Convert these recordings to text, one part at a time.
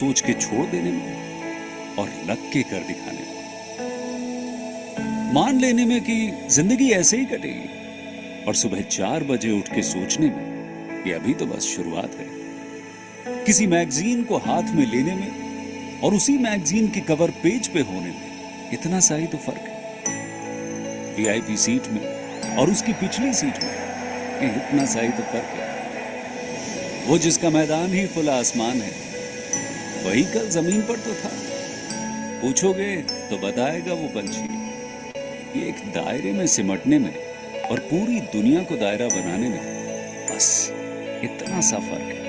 सोच के छोड़ देने में और लग के कर दिखाने में, मान लेने में कि जिंदगी ऐसे ही कटेगी, और सुबह 4 बजे उठ के सोचने में ये अभी तो बस शुरुआत है। किसी मैगजीन को हाथ में लेने में और उसी मैगजीन के कवर पेज पे होने में इतना सा ही तो फर्क है। वीआईपी सीट में और उसकी पिछली सीट में इतना सा ही तो फर्क है। वो जिसका मैदान ही खुला आसमान है, वही कल जमीन पर तो था। पूछोगे तो बताएगा वो पंछी। ये एक दायरे में सिमटने में और पूरी दुनिया को दायरा बनाने में बस इतना सा फर्क है।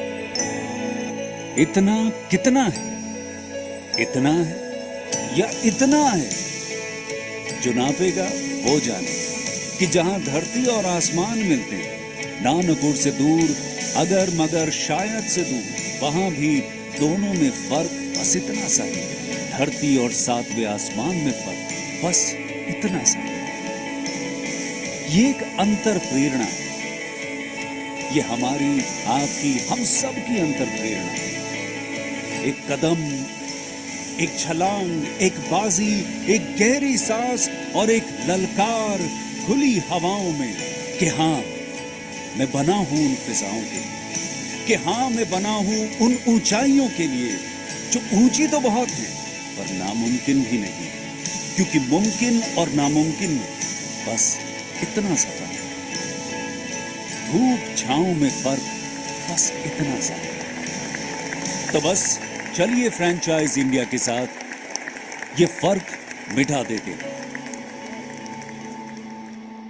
इतना कितना है? इतना है या इतना है? जो नापेगा वो जाने कि जहां धरती और आसमान मिलते हैं, नानपुर से दूर, अगर मगर शायद से दूर, वहां भी दोनों में फर्क बस इतना सा है। धरती और सातवें आसमान में फर्क बस इतना सा है। ये एक अंतर प्रेरणा है। ये हमारी, आपकी, हम सब की अंतर प्रेरणा है। एक कदम, एक छलांग, एक बाजी, एक गहरी सांस और एक ललकार खुली हवाओं में कि हाँ, मैं बना हूं उन फिजाओं के लिए, कि हाँ, मैं बना हूं उन ऊंचाइयों के लिए जो ऊंची तो बहुत है पर नामुमकिन भी नहीं, क्योंकि मुमकिन और नामुमकिन में बस इतना सा फर्क है। धूप छांव में फर्क बस इतना सा है। तो बस चलिए फ्रेंचाइज इंडिया के साथ ये फर्क मिटा देते हैं।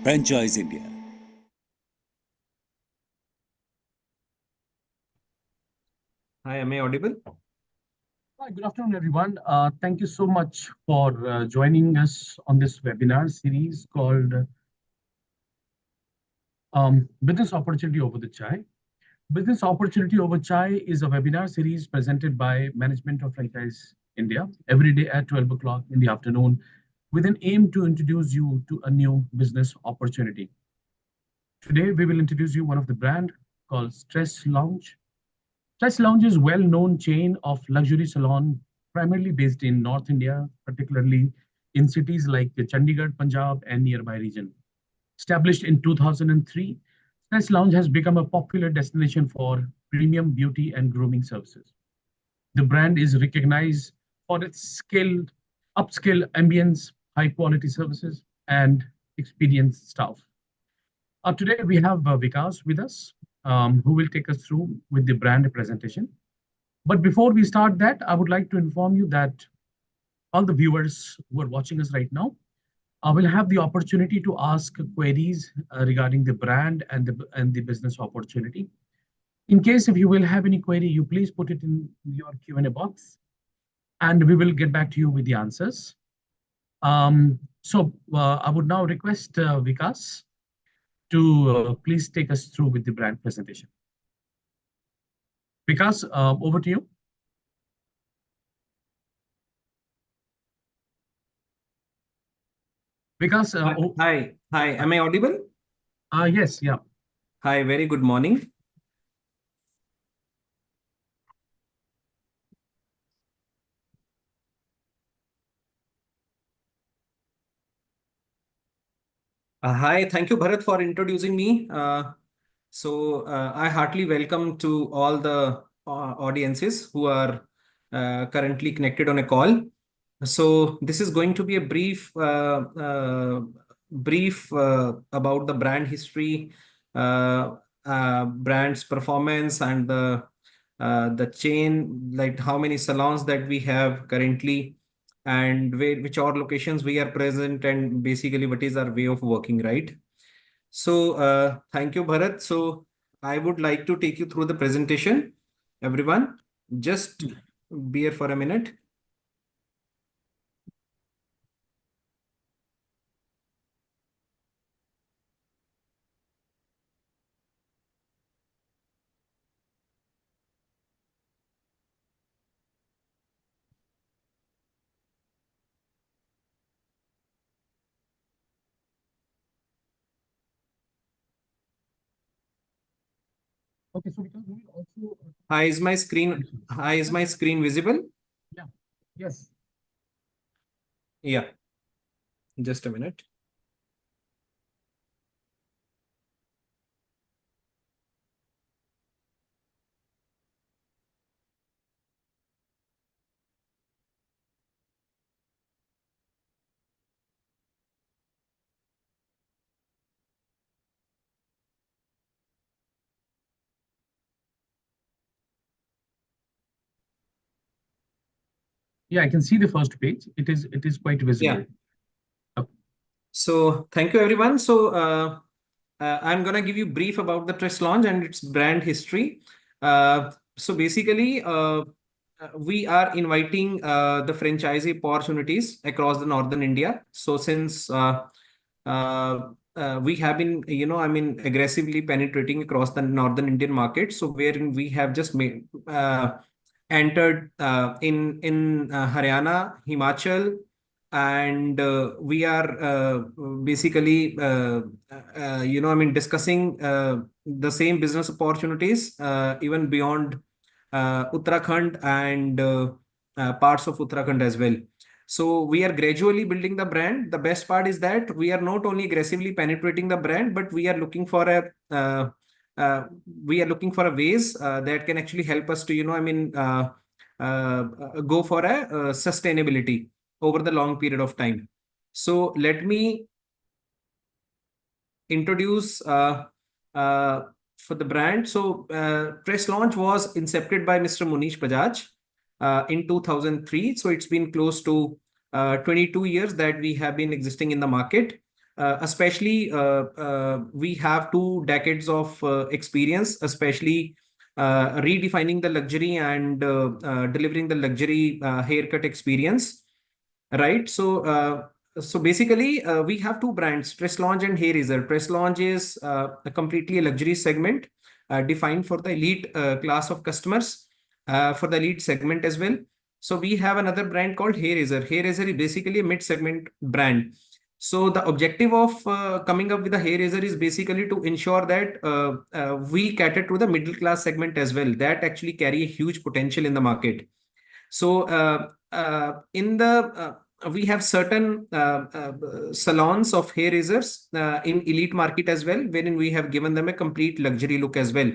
Franchise India. Hi, am I audible? Hi, good afternoon, everyone. Thank you so much for joining us on this webinar series called Business Opportunity Over the Chai. Business Opportunity Over Chai is a webinar series presented by Management of Franchise India every day at 12 o'clock in the afternoon with an aim to introduce you to a new business opportunity. Today, we will introduce you one of the brand called Tress Lounge. Tress Lounge is a well-known chain of luxury salon, primarily based in North India, particularly in cities like Chandigarh, Punjab, and nearby region. Established in 2003, Tress Lounge has become a popular destination for premium beauty and grooming services. The brand is recognized for its skilled, upscale ambience, high-quality services, and experienced staff. Today we have Vikas with us, who will take us through with the brand presentation. But before we start that, I would like to inform you that all the viewers who are watching us right now will have the opportunity to ask queries regarding the brand and the business opportunity. In case if you will have any query, you please put it in your Q&A box, and we will get back to you with the answers. I would now request Vikas to please take us through with the brand presentation. Vikas, over to you. Vikas, Hi, am I audible? yes, yeah. Hi, very good morning. Hi, thank you, Bharat, for introducing me. I heartily welcome to all the audiences who are currently connected on a call. So this is going to be a brief about the brand history, brand's performance, and the chain, like how many salons that we have currently, and which all locations we are present, and basically what is our way of working, right? So thank you, Bharat. So I would like to take you through the presentation. Everyone, just be here for a minute. Okay, so because we will also. Hi, is my screen? Hi, is my screen visible? Yeah. Yes. Yeah. Just a minute. Yeah, I can see the first page. It is quite visible. Yeah. Okay. So thank you, everyone. So I'm gonna give you brief about the Tress launch and its brand history. So basically, we are inviting the franchisee opportunities across the northern India. So since we have been, aggressively penetrating across the northern Indian market. So wherein we have just made entered in Haryana, Himachal, and we are basically discussing the same business opportunities even beyond Uttarakhand and parts of Uttarakhand as well. So we are gradually building the brand. The best part is that we are not only aggressively penetrating the brand, but we are looking for a uh, ways that can actually help us to go for a sustainability over the long period of time. So let me introduce for the brand. So Tress launch was incepted by Mr. Munish Bajaj in 2003. So it's been close to 22 years that we have been existing in the market. Especially we have 2 decades of experience, especially redefining the luxury and delivering the luxury haircut experience, right? So basically, we have 2 brands, Tress Lounge and Hair Razor. Tress Lounge is a completely luxury segment defined for the elite class of customers, for the elite segment as well. So we have another brand called Hair Razor. Hair Razor is basically a mid-segment brand. So the objective of coming up with a hair razor is basically to ensure that we cater to the middle class segment as well, that actually carry a huge potential in the market. So in the we have certain salons of hair razors in elite market as well, wherein we have given them a complete luxury look as well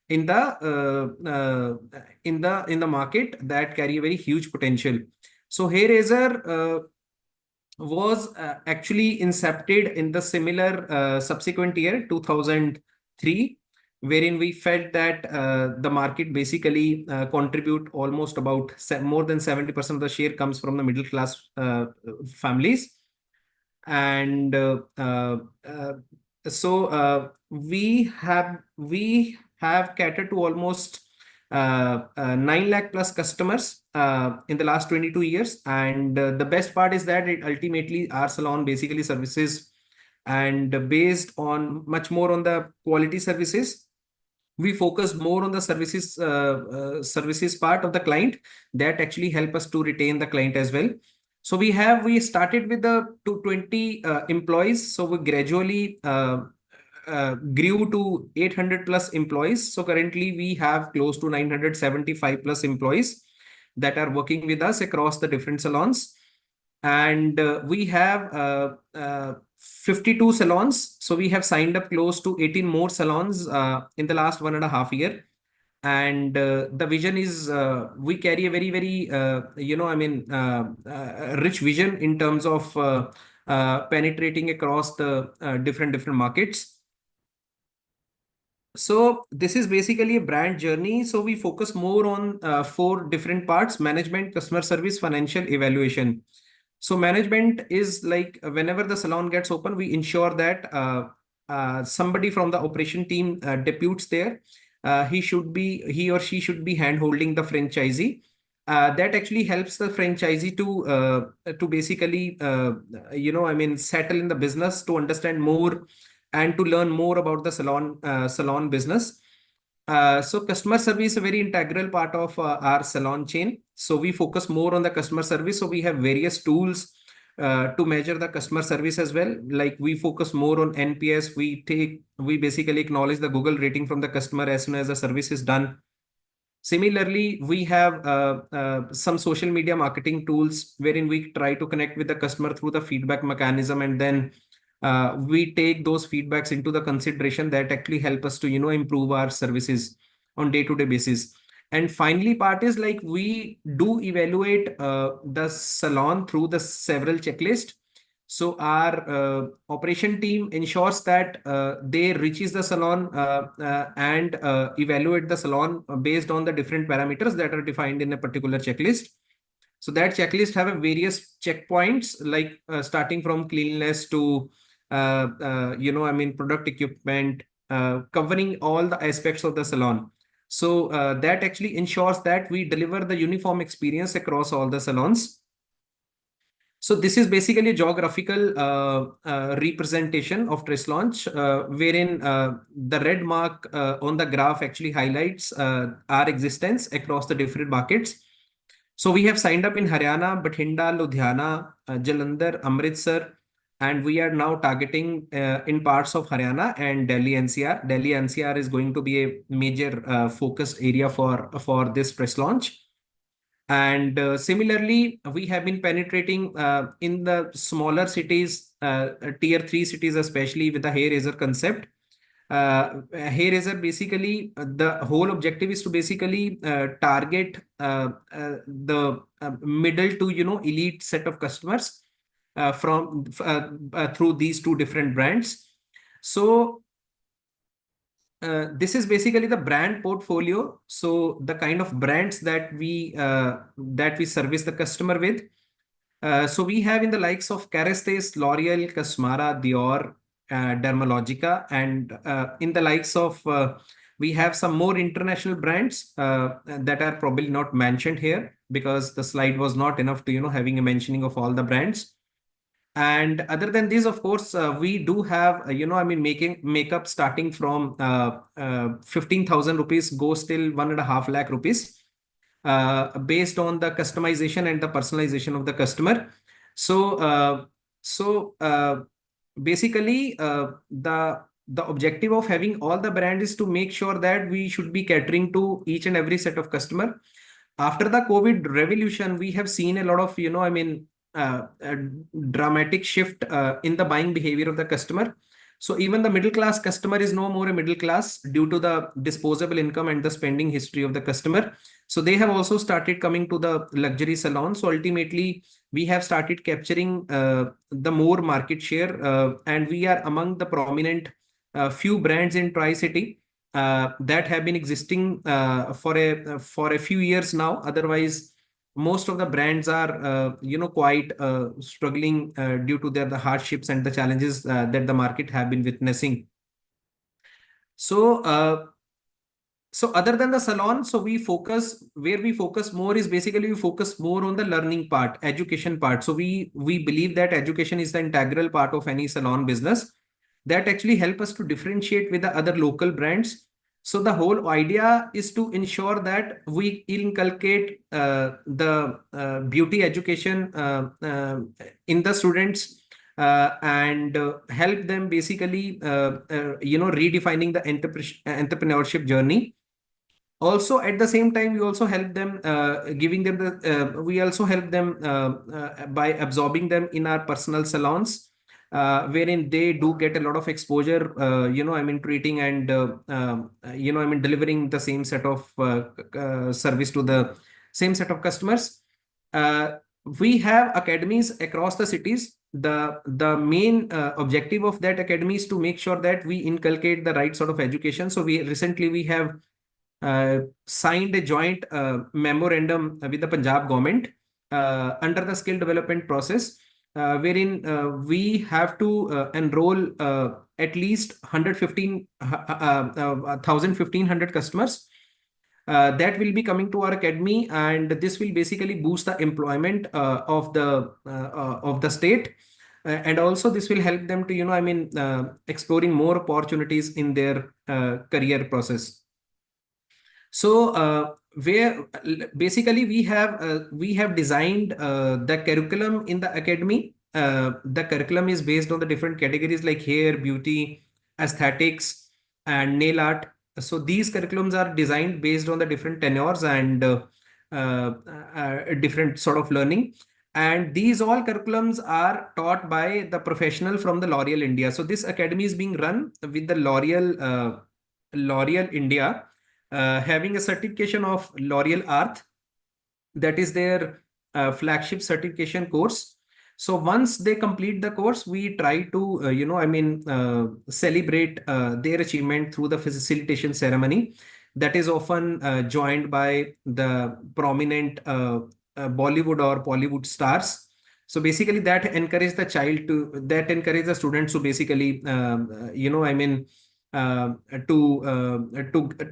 in the in the market that carry a very huge potential. So hair razor was actually incepted in the similar subsequent year 2003, wherein we felt that the market basically contribute almost about more than 70% of the share comes from the middle class families. And so we have catered to almost 9 lakh plus customers in the last 22 years. And the best part is that it ultimately our salon basically services and based on much more on the quality services. We focus more on the services part of the client that actually help us to retain the client as well. So we started with the 220 employees. So we gradually grew to 800 plus employees. So currently we have close to 975 plus employees that are working with us across the different salons. And we have 52 salons. So we have signed up close to 18 more salons in the last 1.5 year. And the vision is we carry a very, very, rich vision in terms of penetrating across the different markets. So this is basically a brand journey. So we focus more on 4 different parts: management, customer service, financial, evaluation. So management is like whenever the salon gets open, we ensure that somebody from the operation team deputes there. He or she should be hand holding the franchisee. That actually helps the franchisee to basically settle in the business, to understand more and to learn more about the salon business. So customer service is a very integral part of our salon chain. So we focus more on the customer service. So we have various tools to measure the customer service as well. Like we focus more on NPS. We basically acknowledge the Google rating from the customer as soon as the service is done. Similarly, we have some social media marketing tools wherein we try to connect with the customer through the feedback mechanism, and then we take those feedbacks into the consideration that actually help us to improve our services on day-to-day basis. And finally, part is like we do evaluate the salon through the several checklists. So our operation team ensures that they reaches the salon and evaluate the salon based on the different parameters that are defined in a particular checklist. So that checklist have a various checkpoints, like starting from cleanliness to product equipment, covering all the aspects of the salon. So that actually ensures that we deliver the uniform experience across all the salons. So this is basically a geographical representation of Tress launch, wherein the red mark on the graph actually highlights our existence across the different markets. So we have signed up in Haryana, Bathinda, Ludhiana, Jalandhar, Amritsar, and we are now targeting in parts of Haryana and Delhi NCR. Delhi NCR is going to be a major focus area for this Tress launch. And similarly, we have been penetrating in the smaller cities, tier 3 cities, especially with the hair razor concept. Hair razor, basically, the whole objective is to basically target the middle to elite set of customers through these two different brands. So this is basically the brand portfolio. So the kind of brands that we service the customer with. So we have in the likes of Kerastase, L'Oreal, Casmara, Dior, Dermalogica, and in the likes of we have some more international brands that are probably not mentioned here because the slide was not enough to having a mentioning of all the brands. And other than this, of course, we do have, making makeup starting from 15,000 rupees goes till 1.5 lakh rupees based on the customization and the personalization of the customer. So, basically, the objective of having all the brand is to make sure that we should be catering to each and every set of customer. After the COVID revolution, we have seen a lot of, a dramatic shift in the buying behavior of the customer. So even the middle class customer is no more a middle class due to the disposable income and the spending history of the customer. So they have also started coming to the luxury salon. So ultimately, we have started capturing the more market share, and we are among the prominent few brands in Tri-City that have been existing for a few years now. Otherwise, most of the brands are quite struggling due to the hardships and the challenges that the market have been witnessing. So other than the salon, so we focus more is basically we focus more on the learning part, education part. So we believe that education is the integral part of any salon business that actually help us to differentiate with the other local brands. So the whole idea is to ensure that we inculcate the beauty education in the students and help them basically, redefining the entrepreneurship journey. Also, at the same time, we also help them by absorbing them in our personal salons, wherein they do get a lot of exposure, treating and, delivering the same set of service to the same set of customers. We have academies across the cities. The main objective of that academy is to make sure that we inculcate the right sort of education. So we have signed a joint memorandum with the Punjab government under the skill development process, wherein we have to enroll at least 1,500 customers that will be coming to our academy, and this will basically boost the employment of the state. And also this will help them to, exploring more opportunities in their career process. So basically we have designed the curriculum in the academy the curriculum is based on the different categories like hair, beauty, aesthetics, and nail art. So these curriculums are designed based on the different tenures and different sort of learning. And these all curriculums are taught by the professional from the L'Oreal India. So this academy is being run with the L'Oreal India, having a certification of L'Oreal Earth. That is their flagship certification course. So once they complete the course, we try to, celebrate their achievement through the facilitation ceremony that is often joined by the prominent Bollywood or Bollywood stars. So basically that encourage the students to basically,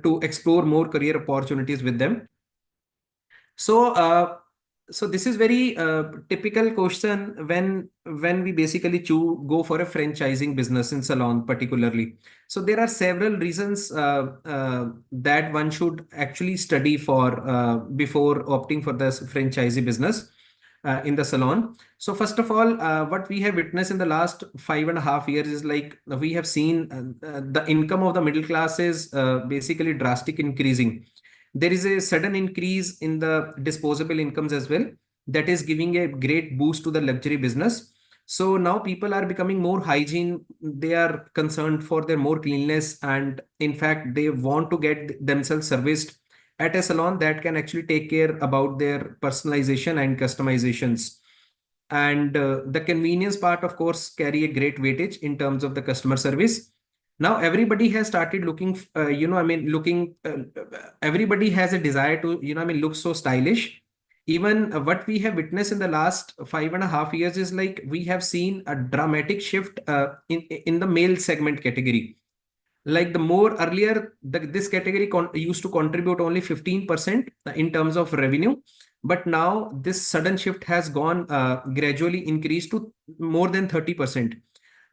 to explore more career opportunities with them. So, so this is very typical question when we basically go for a franchising business in salon particularly. So there are several reasons that one should actually study for before opting for this franchisee business in the salon. So first of all, what we have witnessed in the last 5.5 years is like we have seen the income of the middle class is basically drastic increasing. There is a sudden increase in the disposable incomes as well. That is giving a great boost to the luxury business. So now people are becoming more hygiene. They are concerned for their more cleanliness. And in fact, they want to get themselves serviced at a salon that can actually take care about their personalization and customizations. And the convenience part, of course, carry a great weightage in terms of the customer service. Now everybody has started looking, everybody has a desire to, look so stylish. Even what we have witnessed in the last 5.5 years is like we have seen a dramatic shift in the male segment category. Like the more earlier, this category used to contribute only 15% in terms of revenue. But now this sudden shift has gone gradually increased to more than 30%.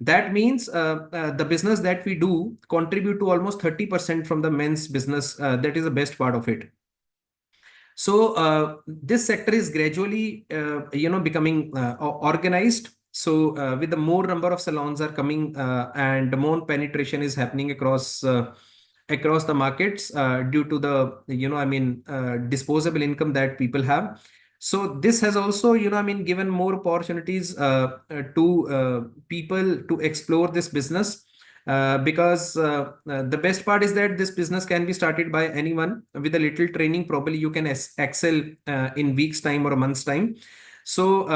That means the business that we do contribute to almost 30% from the men's business. That is the best part of it. So this sector is gradually, becoming organized. So with the more number of salons are coming and more penetration is happening across the markets due to the, disposable income that people have. So this has also, given more opportunities to people to explore this business. Because the best part is that this business can be started by anyone with a little training. Probably you can excel in weeks time or a month's time. So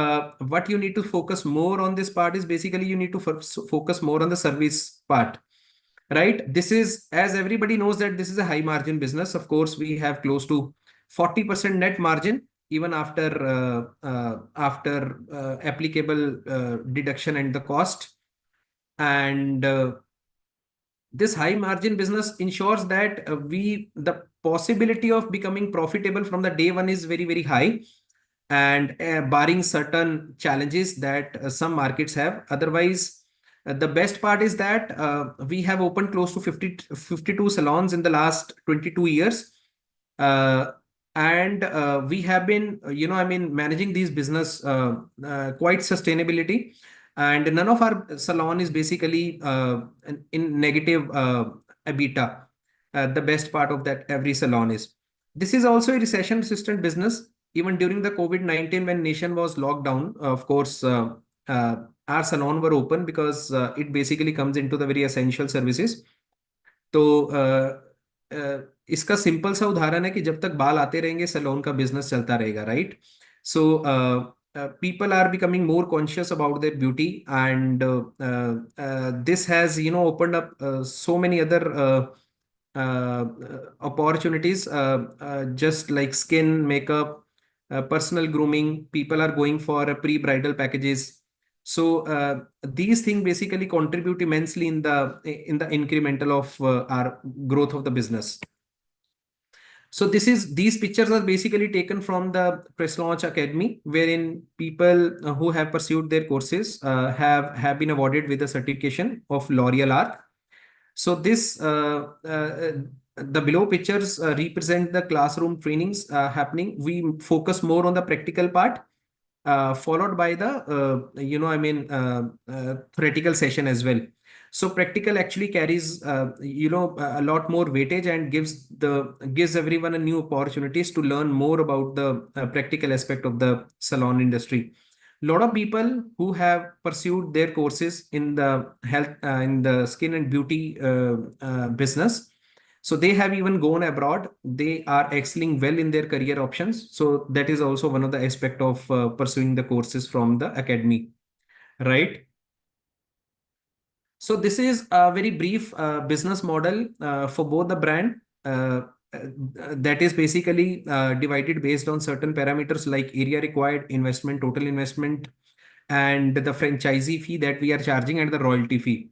what you need to focus more on this part is basically you need to focus more on the service part, right? This is, as everybody knows, that this is a high margin business. Of course, we have close to 40% net margin even after applicable deduction and the cost. And this high margin business ensures that the possibility of becoming profitable from the day one is very, very high, and barring certain challenges that some markets have. Otherwise, the best part is that we have opened close to 52 salons in the last 22 years. And we have been, managing these business quite sustainability. And none of our salon is basically in negative EBITDA. The best part of that every salon is. This is also a recession resistant business. Even during the COVID-19, when nation was locked down, of course, our salon were open because it basically comes into the very essential services. तो इसका simple सा उदाहरण है कि जब तक बाल आते रहेंगे सैलून का बिजनेस चलता रहेगा, right? So people are becoming more conscious about their beauty, and this has, opened up so many other opportunities, just like skin, makeup, personal grooming. People are going for pre-bridal packages. So these things basically contribute immensely in the incremental of our growth of the business. So these pictures are basically taken from the Press Launch Academy, wherein people who have pursued their courses have been awarded with a certification of L'Oreal Arc. So the below pictures represent the classroom trainings happening. We focus more on the practical part. followed by the theoretical session as well. So practical actually carries a lot more weightage and gives everyone a new opportunities to learn more about the practical aspect of the salon industry. A lot of people who have pursued their courses in the health in the skin and beauty business, so they have even gone abroad. They are excelling well in their career options. So that is also one of the aspect of pursuing the courses from the academy, right? So this is a very brief business model for both the brand. That is basically divided based on certain parameters like area required, investment, total investment, and the franchisee fee that we are charging, and the royalty fee.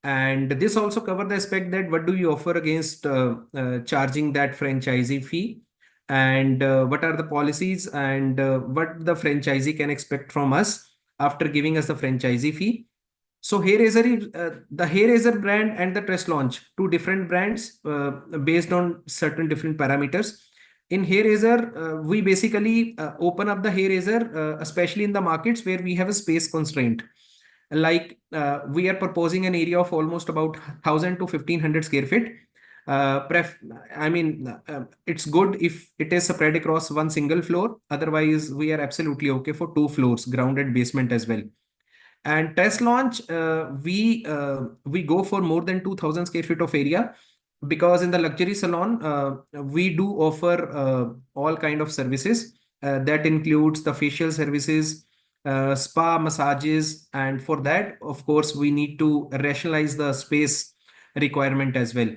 And this also cover the aspect that what do you offer against charging that franchisee fee, and what are the policies, and what the franchisee can expect from us after giving us the franchisee fee. So the Hair Razor brand and the Tress launch, two different brands based on certain different parameters. In Hair Razor, we basically open up the Hair Razor, especially in the markets where we have a space constraint. Like we are proposing an area of almost about 1,000 to 1,500 square feet. It's good if it is spread across one single floor. Otherwise, we are absolutely okay for two floors, grounded basement as well. And test launch, we go for more than 2,000 square feet of area, because in the luxury salon, we do offer all kind of services. That includes the facial services, spa, massages, and for that, of course, we need to rationalize the space requirement as well,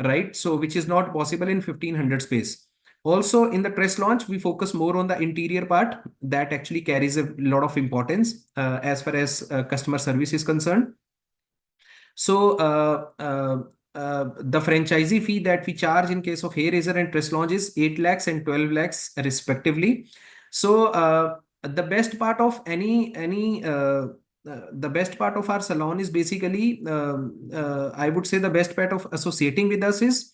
right? So which is not possible in 1,500 space. Also, in the Tress launch, we focus more on the interior part that actually carries a lot of importance as far as customer service is concerned. So the franchisee fee that we charge in case of Hair Razor and Tress launch is 8 lakhs and 12 lakhs respectively. So the best part of the best part of our salon is basically, I would say the best part of associating with us is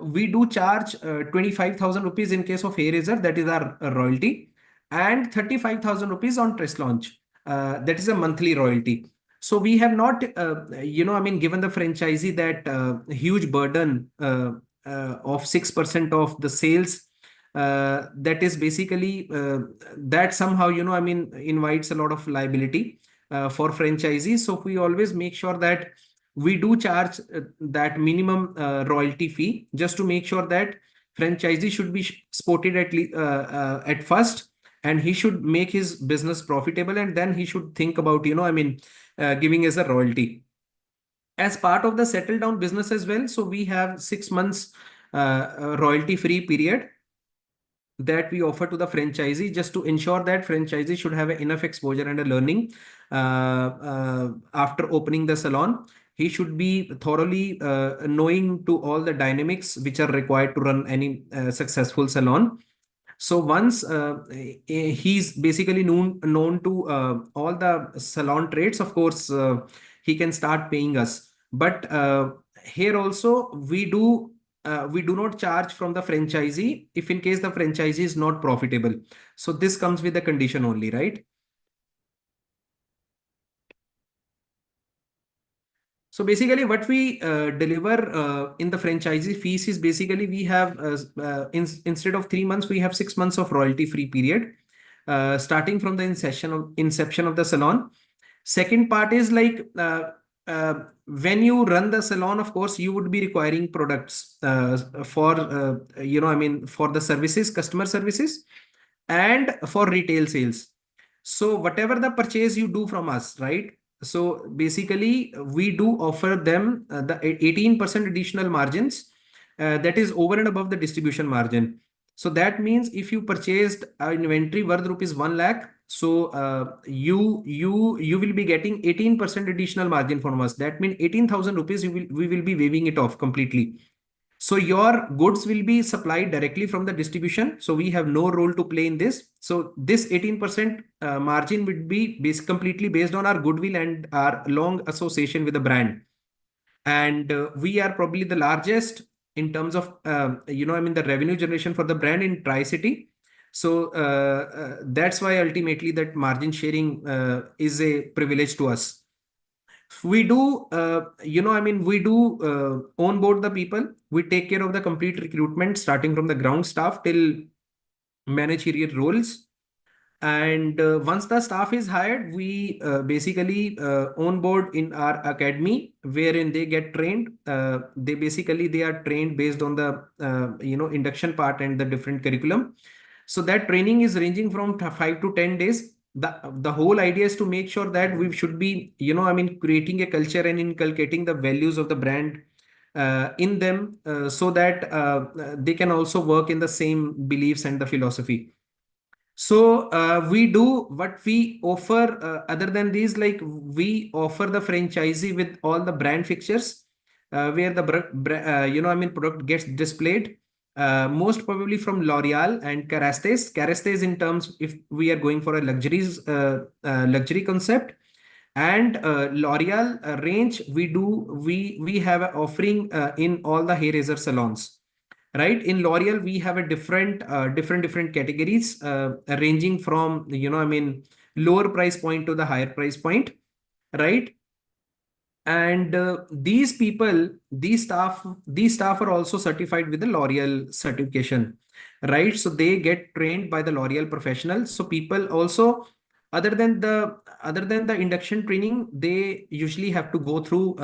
we do charge 25,000 rupees in case of Hair Razor, that is our royalty, and 35,000 rupees on Tress launch. That is a monthly royalty. So we have not, given the franchisee that huge burden of 6% of the sales. That is basically that somehow, invites a lot of liability for franchisees. So we always make sure that we do charge that minimum royalty fee, just to make sure that franchisee should be supported at first, and he should make his business profitable, and then he should think about giving us a royalty as part of the settle down business as well. So we have 6 months royalty free period that we offer to the franchisee, just to ensure that franchisee should have enough exposure and a learning after opening the salon. He should be thoroughly knowing to all the dynamics which are required to run any successful salon. So once he's basically known to all the salon trades, of course, he can start paying us. But here also we do not charge from the franchisee if in case the franchisee is not profitable. So this comes with the condition only, right? So basically what we deliver in the franchisee fees is basically we have instead of 3 months, we have 6 months of royalty free period starting from the inception of the salon. Second part is like when you run the salon, of course, you would be requiring products for for the services, customer services, and for retail sales. So whatever the purchase you do from us, right? So basically, we do offer them the 18% additional margins that is over and above the distribution margin. So that means if you purchased an inventory worth rupees 1 lakh, so you will be getting 18% additional margin from us. That means 18,000 rupees we will be waiving it off completely. So your goods will be supplied directly from the distribution. So we have no role to play in this. So this 18% margin would be completely based on our goodwill and our long association with the brand. And we are probably the largest in terms of, the revenue generation for the brand in Tri-City. So that's why ultimately that margin sharing is a privilege to us. We do, we do onboard the people. We take care of the complete recruitment, starting from the ground staff till managerial roles. And once the staff is hired, we basically onboard in our academy, wherein they get trained. They are trained based on the induction part and the different curriculum. So that training is ranging from 5 to 10 days. The whole idea is to make sure that we should be, creating a culture and inculcating the values of the brand in them, so that they can also work in the same beliefs and the philosophy. So we do what we offer other than these, like we offer the franchisee with all the brand fixtures, where the product gets displayed. Most probably from L'Oreal and Kerastase. Kerastase in terms if we are going for a luxury concept, and L'Oreal range, we have an offering in all the hair razor salons. Right, in L'Oreal we have a different categories, ranging from lower price point to the higher price point, right? And these staff are also certified with the L'Oreal certification, right? So they get trained by the L'Oreal professionals. So people also, other than the induction training, they usually have to go through